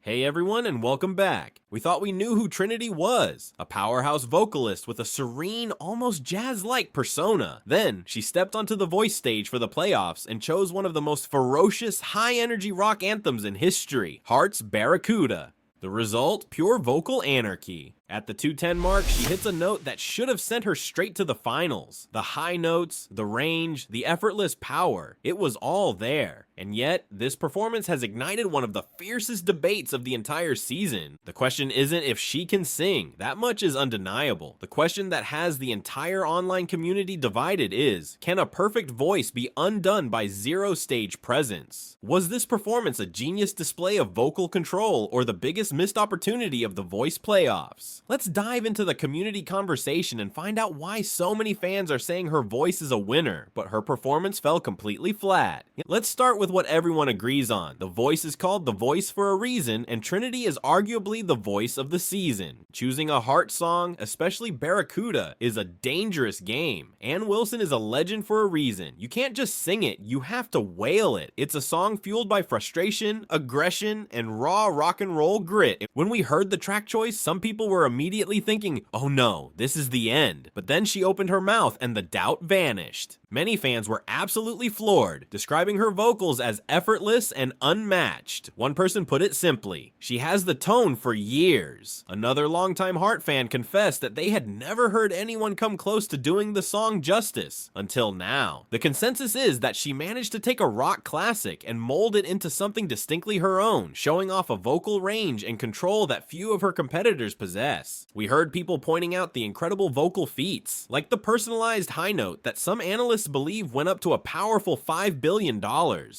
Hey everyone, and welcome back. We thought we knew who Trinity was, a powerhouse vocalist with a serene, almost jazz-like persona. Then, she stepped onto the voice stage for the playoffs and chose one of the most ferocious, high-energy rock anthems in history, Heart's Barracuda. The result? Pure vocal anarchy. At the 210 mark, she hits a note that should have sent her straight to the finals. The high notes, the range, the effortless power, it was all there. And yet, this performance has ignited one of the fiercest debates of the entire season. The question isn't if she can sing, that much is undeniable. The question that has the entire online community divided is, can a perfect voice be undone by zero stage presence? Was this performance a genius display of vocal control or the biggest missed opportunity of the voice playoffs? Let's dive into the community conversation and find out why so many fans are saying her voice is a winner, but her performance fell completely flat. Let's start with what everyone agrees on. The voice is called the voice for a reason, and Trinity is arguably the voice of the season. Choosing a heart song, especially Barracuda, is a dangerous game. Ann Wilson is a legend for a reason. You can't just sing it, you have to wail it. It's a song fueled by frustration, aggression, and raw rock and roll grit. When we heard the track choice, some people were immediately thinking, oh no, this is the end. But then she opened her mouth and the doubt vanished. Many fans were absolutely floored, describing her vocals as effortless and unmatched. One person put it simply, she has the tone for years. Another longtime Heart fan confessed that they had never heard anyone come close to doing the song justice, until now. The consensus is that she managed to take a rock classic and mold it into something distinctly her own, showing off a vocal range and control that few of her competitors possess. We heard people pointing out the incredible vocal feats, like the personalized high note that some analysts believe went up to a powerful $5 billion.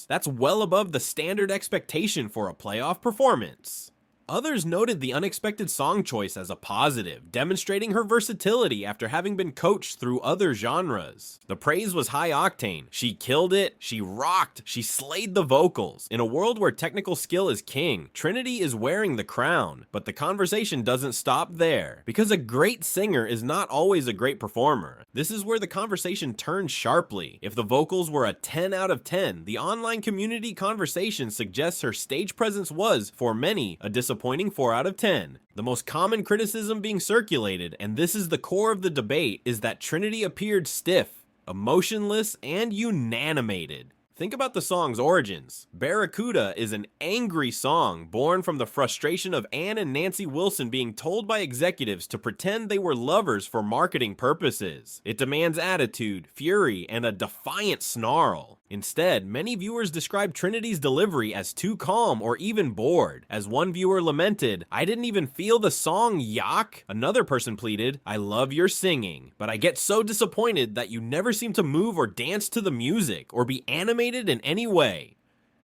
That's well above the standard expectation for a playoff performance. Others noted the unexpected song choice as a positive, demonstrating her versatility after having been coached through other genres. The praise was high octane. She killed it, she rocked, she slayed the vocals. In a world where technical skill is king, Trinity is wearing the crown. But the conversation doesn't stop there, because a great singer is not always a great performer. This is where the conversation turns sharply. If the vocals were a 10 out of 10, the online community conversation suggests her stage presence was, for many, a disappointing 4 out of 10. The most common criticism being circulated, and this is the core of the debate, is that Trinity appeared stiff, emotionless, and unanimated. Think about the song's origins. Barracuda is an angry song born from the frustration of Ann and Nancy Wilson being told by executives to pretend they were lovers for marketing purposes. It demands attitude, fury, and a defiant snarl. Instead, many viewers describe Trinity's delivery as too calm or even bored. As one viewer lamented, "I didn't even feel the song, yuck." Another person pleaded, "I love your singing, but I get so disappointed that you never seem to move or dance to the music or be animated in any way."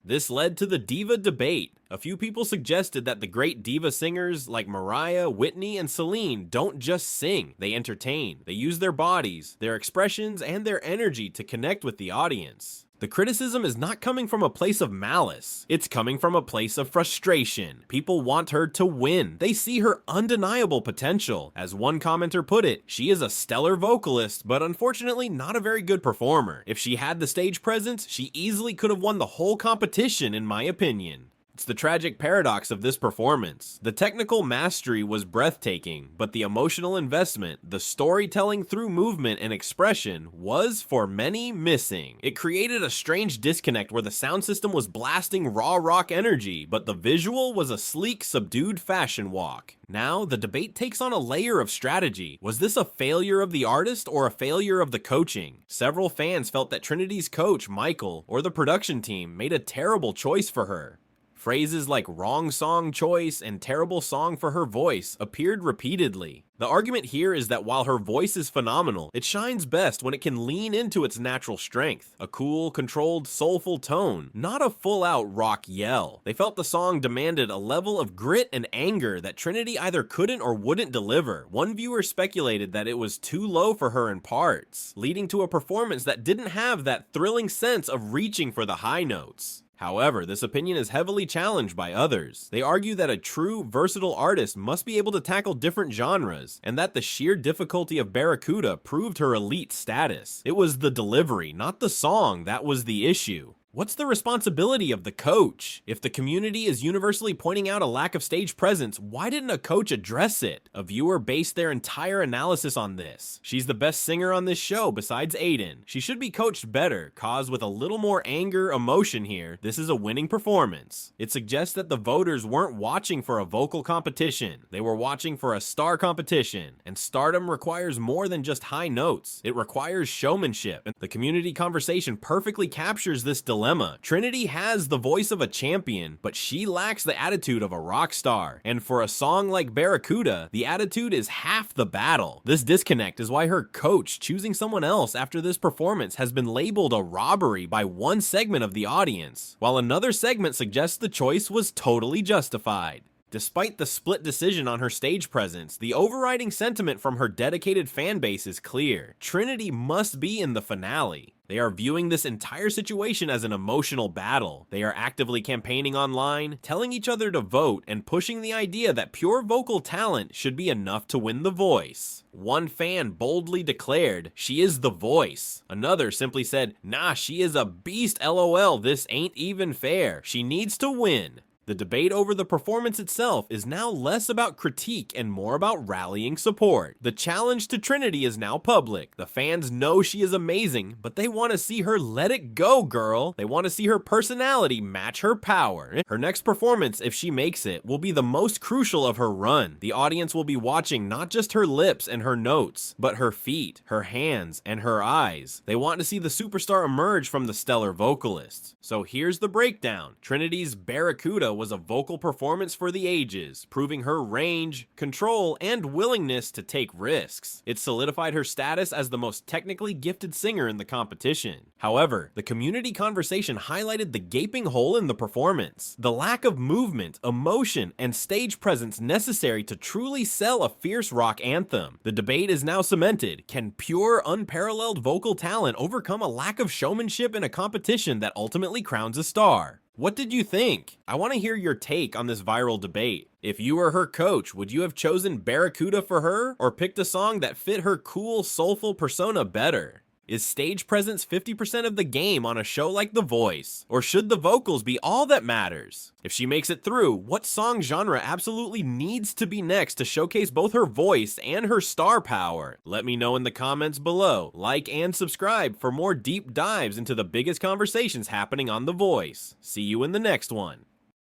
This led to the diva debate. A few people suggested that the great diva singers like Mariah, Whitney, and Celine don't just sing, they entertain. They use their bodies, their expressions, and their energy to connect with the audience. The criticism is not coming from a place of malice. It's coming from a place of frustration. People want her to win. They see her undeniable potential. As one commenter put it, she is a stellar vocalist, but unfortunately not a very good performer. If she had the stage presence, she easily could have won the whole competition, in my opinion. It's the tragic paradox of this performance. The technical mastery was breathtaking, but the emotional investment, the storytelling through movement and expression, was, for many, missing. It created a strange disconnect where the sound system was blasting raw rock energy, but the visual was a sleek, subdued fashion walk. Now, the debate takes on a layer of strategy. Was this a failure of the artist or a failure of the coaching? Several fans felt that Trinity's coach, Michael, or the production team, made a terrible choice for her. Phrases like wrong song choice and terrible song for her voice appeared repeatedly. The argument here is that while her voice is phenomenal, it shines best when it can lean into its natural strength. A cool, controlled, soulful tone, not a full-out rock yell. They felt the song demanded a level of grit and anger that Trinity either couldn't or wouldn't deliver. One viewer speculated that it was too low for her in parts, leading to a performance that didn't have that thrilling sense of reaching for the high notes. However, this opinion is heavily challenged by others. They argue that a true, versatile artist must be able to tackle different genres, and that the sheer difficulty of Barracuda proved her elite status. It was the delivery, not the song, that was the issue. What's the responsibility of the coach? If the community is universally pointing out a lack of stage presence, why didn't a coach address it? A viewer based their entire analysis on this. She's the best singer on this show besides Aiden. She should be coached better, cause with a little more anger, emotion here, this is a winning performance. It suggests that the voters weren't watching for a vocal competition. They were watching for a star competition, and stardom requires more than just high notes. It requires showmanship, and the community conversation perfectly captures this dilemma. Trinity has the voice of a champion, but she lacks the attitude of a rock star. And for a song like Barracuda, the attitude is half the battle. This disconnect is why her coach choosing someone else after this performance has been labeled a robbery by one segment of the audience, while another segment suggests the choice was totally justified. Despite the split decision on her stage presence, the overriding sentiment from her dedicated fan base is clear. Trinity must be in the finale. They are viewing this entire situation as an emotional battle. They are actively campaigning online, telling each other to vote, and pushing the idea that pure vocal talent should be enough to win The Voice. One fan boldly declared, "She is the voice." Another simply said, "Nah, she is a beast, lol, this ain't even fair. She needs to win." The debate over the performance itself is now less about critique and more about rallying support. The challenge to Trinity is now public. The fans know she is amazing, but they want to see her let it go, girl. They want to see her personality match her power. Her next performance, if she makes it, will be the most crucial of her run. The audience will be watching not just her lips and her notes, but her feet, her hands, and her eyes. They want to see the superstar emerge from the stellar vocalist. So here's the breakdown. Trinity's Barracuda was a vocal performance for the ages, proving her range, control, and willingness to take risks. It solidified her status as the most technically gifted singer in the competition. However, the community conversation highlighted the gaping hole in the performance, the lack of movement, emotion, and stage presence necessary to truly sell a fierce rock anthem. The debate is now cemented. Can pure, unparalleled vocal talent overcome a lack of showmanship in a competition that ultimately crowns a star? What did you think? I want to hear your take on this viral debate. If you were her coach, would you have chosen Barracuda for her, or picked a song that fit her cool, soulful persona better? Is stage presence 50% of the game on a show like The Voice? Or should the vocals be all that matters? If she makes it through, what song genre absolutely needs to be next to showcase both her voice and her star power? Let me know in the comments below. Like and subscribe for more deep dives into the biggest conversations happening on The Voice. See you in the next one.